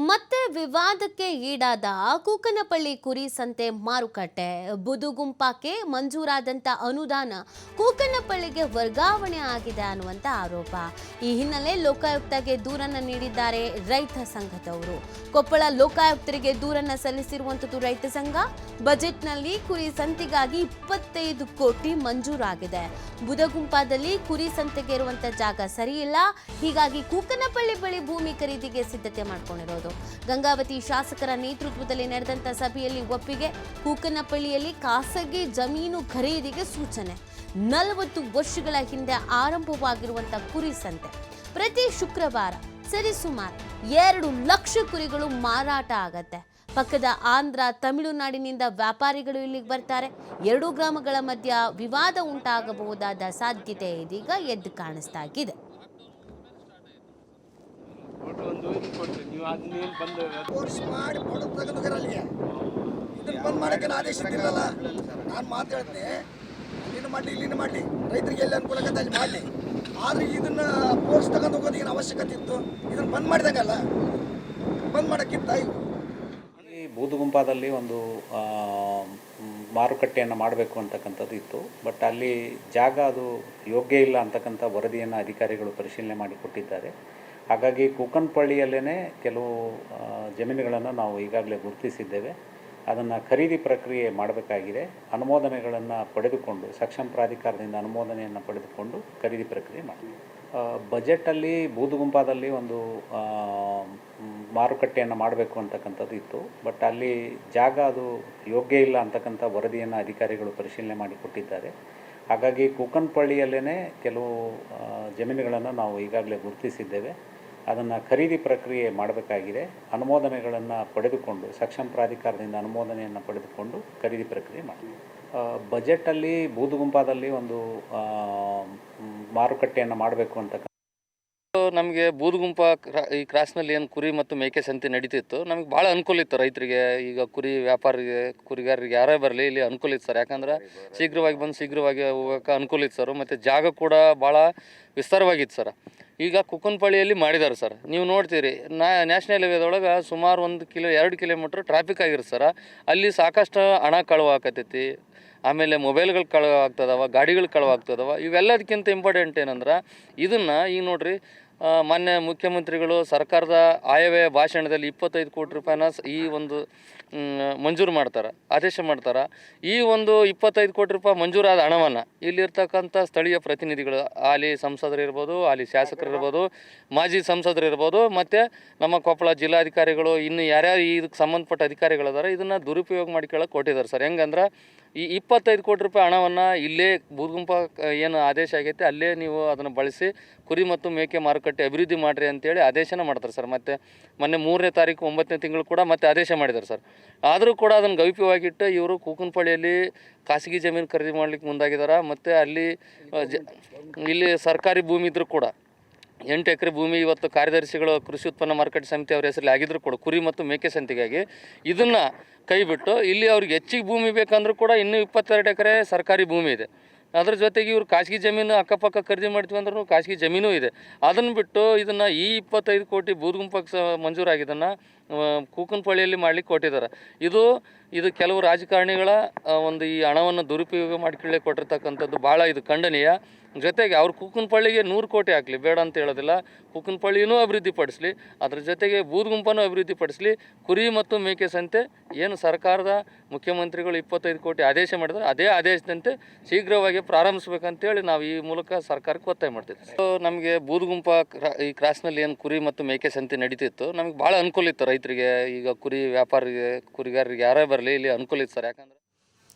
ಮತ್ತೆ ವಿವಾದಕ್ಕೆ ಈಡಾದ ಕೂಕನಪಳ್ಳಿ ಕುರಿ ಸಂತೆ ಮಾರುಕಟ್ಟೆ. ಬುದುಗುಂಪಾಕ್ಕೆ ಮಂಜೂರಾದಂತ ಅನುದಾನ ಕೂಕನಪಳ್ಳಿಗೆ ವರ್ಗಾವಣೆ ಆಗಿದೆ ಅನ್ನುವಂತ ಆರೋಪ. ಈ ಹಿನ್ನೆಲೆ ಲೋಕಾಯುಕ್ತಗೆ ದೂರನ್ನ ನೀಡಿದ್ದಾರೆ ರೈತ ಸಂಘದವರು. ಕೊಪ್ಪಳ ಲೋಕಾಯುಕ್ತರಿಗೆ ದೂರನ್ನ ಸಲ್ಲಿಸಿರುವಂತದ್ದು ರೈತ ಸಂಘ. ಬಜೆಟ್ನಲ್ಲಿ ಕುರಿ ಸಂತೆಗಾಗಿ 25 ಕೋಟಿ ಮಂಜೂರಾಗಿದೆ. ಬುದಗುಂಪಾದಲ್ಲಿ ಕುರಿ ಸಂತೆಗೆ ಇರುವಂತ ಜಾಗ ಸರಿಯಿಲ್ಲ, ಹೀಗಾಗಿ ಕೂಕನಪಳ್ಳಿ ಬಳಿ ಭೂಮಿ ಖರೀದಿಗೆ ಸಿದ್ಧತೆ ಮಾಡಿಕೊಂಡಿರೋದು. ಗಂಗಾವತಿ ಶಾಸಕರ ನೇತೃತ್ವದಲ್ಲಿ ನಡೆದಂತ ಸಭೆಯಲ್ಲಿ ಒಪ್ಪಿಗೆ. ಕೂಕನಪಳ್ಳಿಯಲ್ಲಿ ಖಾಸಗಿ ಜಮೀನು ಖರೀದಿಗೆ ಸೂಚನೆ. 40 ವರ್ಷಗಳ ಹಿಂದೆ ಆರಂಭವಾಗಿರುವಂತಹ ಕುರಿ ಸಂತೆ ಪ್ರತಿ ಶುಕ್ರವಾರ ಸರಿಸುಮಾರು 2 ಲಕ್ಷ ಕುರಿಗಳು ಮಾರಾಟ ಆಗತ್ತೆ. ಪಕ್ಕದ ಆಂಧ್ರ ತಮಿಳುನಾಡಿನಿಂದ ವ್ಯಾಪಾರಿಗಳು ಇಲ್ಲಿಗೆ ಬರ್ತಾರೆ. 2 ಗ್ರಾಮಗಳ ಮಧ್ಯ ವಿವಾದ ಉಂಟಾಗಬಹುದಾದ ಸಾಧ್ಯತೆ ಇದೀಗ ಎದ್ದು ಕಾಣಿಸ್ತಾ ಇದೆ. ನಾನು ಮಾತಾಡ್ತೀನಿ, ಇಲ್ಲಿನ ಮಾಡಲಿ ಇಲ್ಲಿನ ಮಾಡಲಿ, ರೈತರಿಗೆ ಎಲ್ಲಿ ಅನುಕೂಲ ಆಗತ್ತೆ ಅಲ್ಲಿ ಮಾಡಲಿ. ಆದರೆ ಇದನ್ನ ಫೋರ್ಸ್ ತಗೊಂಡು ಹೋಗೋದು ಏನು ಅವಶ್ಯಕತೆ ಇತ್ತು? ಇದನ್ನು ಬಂದ್ ಮಾಡಿದಂಗಲ್ಲ, ಬಂದ್ ಮಾಡೋಕ್ಕಿಂತ ಈ ಬೂದುಗುಂಪಾದಲ್ಲಿ ಒಂದು ಮಾರುಕಟ್ಟೆಯನ್ನು ಮಾಡಬೇಕು ಅಂತಕ್ಕಂಥದ್ದು ಇತ್ತು. ಬಟ್ ಅಲ್ಲಿ ಜಾಗ ಅದು ಯೋಗ್ಯ ಇಲ್ಲ ಅಂತಕ್ಕಂಥ ವರದಿಯನ್ನು ಅಧಿಕಾರಿಗಳು ಪರಿಶೀಲನೆ ಮಾಡಿ ಕೊಟ್ಟಿದ್ದಾರೆ. ಹಾಗಾಗಿ ಕೂಕನಪಳ್ಳಿಯಲ್ಲೇ ಕೆಲವು ಜಮೀನುಗಳನ್ನು ನಾವು ಈಗಾಗಲೇ ಗುರುತಿಸಿದ್ದೇವೆ. ಅದನ್ನು ಖರೀದಿ ಪ್ರಕ್ರಿಯೆ ಮಾಡಬೇಕಾಗಿದೆ. ಅನುಮೋದನೆಗಳನ್ನು ಪಡೆದುಕೊಂಡು ಸಕ್ಷಮ ಪ್ರಾಧಿಕಾರದಿಂದ ಅನುಮೋದನೆಯನ್ನು ಪಡೆದುಕೊಂಡು ಖರೀದಿ ಪ್ರಕ್ರಿಯೆ ಮಾಡ್ತೀವಿ. ಬಜೆಟಲ್ಲಿ ಬೂದುಗುಂಪಾದಲ್ಲಿ ಒಂದು ಮಾರುಕಟ್ಟೆಯನ್ನು ಮಾಡಬೇಕು ಅಂತಕ್ಕಂಥದ್ದು ಇತ್ತು. ಬಟ್ ಅಲ್ಲಿ ಜಾಗ ಅದು ಯೋಗ್ಯ ಇಲ್ಲ ಅಂತಕ್ಕಂಥ ವರದಿಯನ್ನು ಅಧಿಕಾರಿಗಳು ಪರಿಶೀಲನೆ ಮಾಡಿ ಕೊಟ್ಟಿದ್ದಾರೆ. ಹಾಗಾಗಿ ಕೂಕನಪಳ್ಳಿಯಲ್ಲೇ ಕೆಲವು ಜಮೀನುಗಳನ್ನು ನಾವು ಈಗಾಗಲೇ ಗುರುತಿಸಿದ್ದೇವೆ. ಅದನ್ನು ಖರೀದಿ ಪ್ರಕ್ರಿಯೆ ಮಾಡಬೇಕಾಗಿದೆ. ಅನುಮೋದನೆಗಳನ್ನು ಪಡೆದುಕೊಂಡು ಸಕ್ಷಮ ಪ್ರಾಧಿಕಾರದಿಂದ ಅನುಮೋದನೆಯನ್ನು ಪಡೆದುಕೊಂಡು ಖರೀದಿ ಪ್ರಕ್ರಿಯೆ ಮಾಡ್ತೀವಿ. ಬಜೆಟಲ್ಲಿ ಬೂದುಗುಂಪಾದಲ್ಲಿ ಒಂದು ಮಾರುಕಟ್ಟೆಯನ್ನು ಮಾಡಬೇಕು ಅಂತಕ್ಕಂಥ ನಮಗೆ ಬೂದುಗುಂಪ ಈ ಕ್ರಾಸ್ನಲ್ಲಿ ಏನು ಕುರಿ ಮತ್ತು ಮೇಕೆ ಸಂತೆ ನಡೀತಿತ್ತು, ನಮಗೆ ಭಾಳ ಅನುಕೂಲ ಇತ್ತು ರೈತರಿಗೆ. ಈಗ ಕುರಿ ವ್ಯಾಪಾರಿಗೆ ಕುರಿಗಾರರಿಗೆ ಯಾರೇ ಬರಲಿ ಇಲ್ಲಿ ಅನುಕೂಲ ಇತ್ತು ಸರ್. ಯಾಕಂದ್ರೆ ಶೀಘ್ರವಾಗಿ ಬಂದು ಶೀಘ್ರವಾಗಿ ಹೋಗೋಕೆ ಅನುಕೂಲ ಇತ್ತು ಸರ್. ಮತ್ತು ಜಾಗ ಕೂಡ ಭಾಳ ವಿಸ್ತಾರವಾಗಿತ್ತು ಸರ್. ಈಗ ಕೂಕನಪಳ್ಳಿಯಲ್ಲಿ ಮಾಡಿದ್ದಾರೆ ಸರ್. ನೀವು ನೋಡ್ತೀರಿ, ನ್ಯಾಷನಲ್ ಹೈವೇದೊಳಗೆ ಸುಮಾರು 2 ಕಿಲೋಮೀಟ್ರ್ ಟ್ರಾಫಿಕ್ ಆಗಿರುತ್ತೆ ಸರ್. ಅಲ್ಲಿ ಸಾಕಷ್ಟು ಹಣ ಕಳುವಾಕತ್ತೈತಿ. ಆಮೇಲೆ ಮೊಬೈಲ್ಗಳು ಕಳುವಾಗ್ತದವ, ಗಾಡಿಗಳು ಕಳುವಾಗ್ತದವ. ಇವೆಲ್ಲದಕ್ಕಿಂತ ಇಂಪಾರ್ಟೆಂಟ್ ಏನಂದ್ರೆ ಇದನ್ನು ಈಗ ನೋಡಿರಿ, ಮಾನ್ಯ ಮುಖ್ಯಮಂತ್ರಿಗಳು ಸರ್ಕಾರದ ಆಯವ್ಯಯ ಭಾಷಣದಲ್ಲಿ 25 ಕೋಟಿ ರೂಪಾಯಿನ ಈ ಒಂದು ಮಂಜೂರು ಮಾಡ್ತಾರೆ, ಆದೇಶ ಮಾಡ್ತಾರೆ. ಈ ಒಂದು 25 ಕೋಟಿ ರೂಪಾಯಿ ಮಂಜೂರಾದ ಹಣವನ್ನು ಇಲ್ಲಿರ್ತಕ್ಕಂಥ ಸ್ಥಳೀಯ ಪ್ರತಿನಿಧಿಗಳು, ಅಲ್ಲಿ ಸಂಸದರಿರ್ಬೋದು, ಅಲ್ಲಿ ಶಾಸಕರಿರ್ಬೋದು, ಮಾಜಿ ಸಂಸದರಿರ್ಬೋದು, ಮತ್ತು ನಮ್ಮ ಕೊಪ್ಪಳ ಜಿಲ್ಲಾಧಿಕಾರಿಗಳು, ಇನ್ನು ಯಾರ್ಯಾರು ಇದಕ್ಕೆ ಸಂಬಂಧಪಟ್ಟ ಅಧಿಕಾರಿಗಳಿದ್ದಾರೆ, ಇದನ್ನು ದುರುಪಯೋಗ ಮಾಡಿಕೊಳ್ಳೋಕೆ ಕೊಟ್ಟಿದ್ದಾರೆ ಸರ್. ಹೆಂಗಂದ್ರೆ ಈ 25 ಕೋಟಿ ರೂಪಾಯಿ ಹಣವನ್ನು ಇಲ್ಲೇ ಬೂದುಗುಂಪ ಏನು ಆದೇಶ ಆಗೈತೆ ಅಲ್ಲೇ ನೀವು ಅದನ್ನು ಬಳಸಿ ಕುರಿ ಮತ್ತು ಮೇಕೆ ಮಾರುಕಟ್ಟೆ ಅಭಿವೃದ್ಧಿ ಮಾಡಿರಿ ಅಂತೇಳಿ ಆದೇಶನ ಮಾಡ್ತಾರೆ ಸರ್. ಮತ್ತು ಮೊನ್ನೆ 3ನೇ ತಾರೀಕು 9ನೇ ತಿಂಗಳು ಕೂಡ ಮತ್ತೆ ಆದೇಶ ಮಾಡಿದ್ದಾರೆ ಸರ್. ಆದರೂ ಕೂಡ ಅದನ್ನು ಗೌಪ್ಯವಾಗಿಟ್ಟು ಇವರು ಕೂಕನಪಳ್ಳಿಯಲ್ಲಿ ಖಾಸಗಿ ಜಮೀನು ಖರೀದಿ ಮಾಡ್ಲಿಕ್ಕೆ ಮುಂದಾಗಿದ್ದಾರೆ. ಮತ್ತು ಅಲ್ಲಿ ಇಲ್ಲಿ ಸರ್ಕಾರಿ ಭೂಮಿ ಇದ್ದರೂ ಕೂಡ 8 ಎಕರೆ ಭೂಮಿ ಇವತ್ತು ಕಾರ್ಯದರ್ಶಿಗಳು ಕೃಷಿ ಉತ್ಪನ್ನ ಮಾರುಕಟ್ಟೆ ಸಮಿತಿ ಅವರ ಹೆಸರಲ್ಲಿ ಆಗಿದ್ರು ಕೂಡ ಕುರಿ ಮತ್ತು ಮೇಕೆ ಸಂತೆಗಾಗಿ ಇದನ್ನು ಕೈ ಬಿಟ್ಟು ಇಲ್ಲಿ ಅವ್ರಿಗೆ ಹೆಚ್ಚಿಗೆ ಭೂಮಿ ಬೇಕಂದ್ರೂ ಕೂಡ ಇನ್ನೂ 22 ಎಕರೆ ಸರ್ಕಾರಿ ಭೂಮಿ ಇದೆ. ಅದ್ರ ಜೊತೆಗೆ ಇವರು ಖಾಸಗಿ ಜಮೀನು ಅಕ್ಕಪಕ್ಕ ಖರೀದಿ ಮಾಡ್ತೀವಿ ಅಂದ್ರೂ ಖಾಸಗಿ ಜಮೀನು ಇದೆ. ಅದನ್ನು ಬಿಟ್ಟು ಇದನ್ನು ಈ 25 ಕೋಟಿ ಬೂದುಗುಂಪಕ್ಕೆ ಮಂಜೂರಾಗಿದ್ದನ್ನು ಕೂಕನಪಳ್ಳಿಯಲ್ಲಿ ಮಾಡ್ಲಿಕ್ಕೆ ಕೊಟ್ಟಿದ್ದಾರೆ. ಇದು ಕೆಲವು ರಾಜಕಾರಣಿಗಳ ಒಂದು ಈ ಹಣವನ್ನು ದುರುಪಯೋಗ ಮಾಡಿಕೊಳ್ಳಿ ಕೊಟ್ಟಿರ್ತಕ್ಕಂಥದ್ದು ಭಾಳ ಇದು ಖಂಡನೀಯ. ಜೊತೆಗೆ ಅವ್ರು ಕೂಕನಪಳ್ಳಿಗೆ 100 ಕೋಟಿ ಹಾಕಲಿ, ಬೇಡ ಅಂತ ಹೇಳೋದಿಲ್ಲ. ಕೂಕನಪಳ್ಳಿನೂ ಅಭಿವೃದ್ಧಿಪಡಿಸಲಿ, ಅದ್ರ ಜೊತೆಗೆ ಬೂದುಗುಂಪನೂ ಅಭಿವೃದ್ಧಿಪಡಿಸಲಿ. ಕುರಿ ಮತ್ತು ಮೇಕೆ ಸಂತೆ ಏನು ಸರ್ಕಾರದ ಮುಖ್ಯಮಂತ್ರಿಗಳು 25 ಕೋಟಿ ಆದೇಶ ಮಾಡಿದ್ರೆ ಅದೇ ಆದೇಶದಂತೆ ಶೀಘ್ರವಾಗಿ ಪ್ರಾರಂಭಿಸ್ಬೇಕಂತೇಳಿ ನಾವು ಈ ಮೂಲಕ ಸರ್ಕಾರಕ್ಕೆ ಒತ್ತಾಯ ಮಾಡ್ತಿದ್ವಿ. ನಮಗೆ ಬೂದುಗುಂಪ ಈ ಕ್ರಾಸ್ನಲ್ಲಿ ಏನು ಕುರಿ ಮತ್ತು ಮೇಕೆ ಸಂತೆ ನಡೀತಿತ್ತು, ನಮಗೆ ಭಾಳ ಅನುಕೂಲ ಇತ್ತು ರೈತರಿಗೆ. ಈಗ ಕುರಿ ವ್ಯಾಪಾರಿಗೆ ಕುರಿಗಾರರಿಗೆ ಯಾರೇ ಬರಲಿ ಇಲ್ಲಿ ಅನುಕೂಲ ಇತ್ತು ಸರ್. ಯಾಕಂದ್ರೆ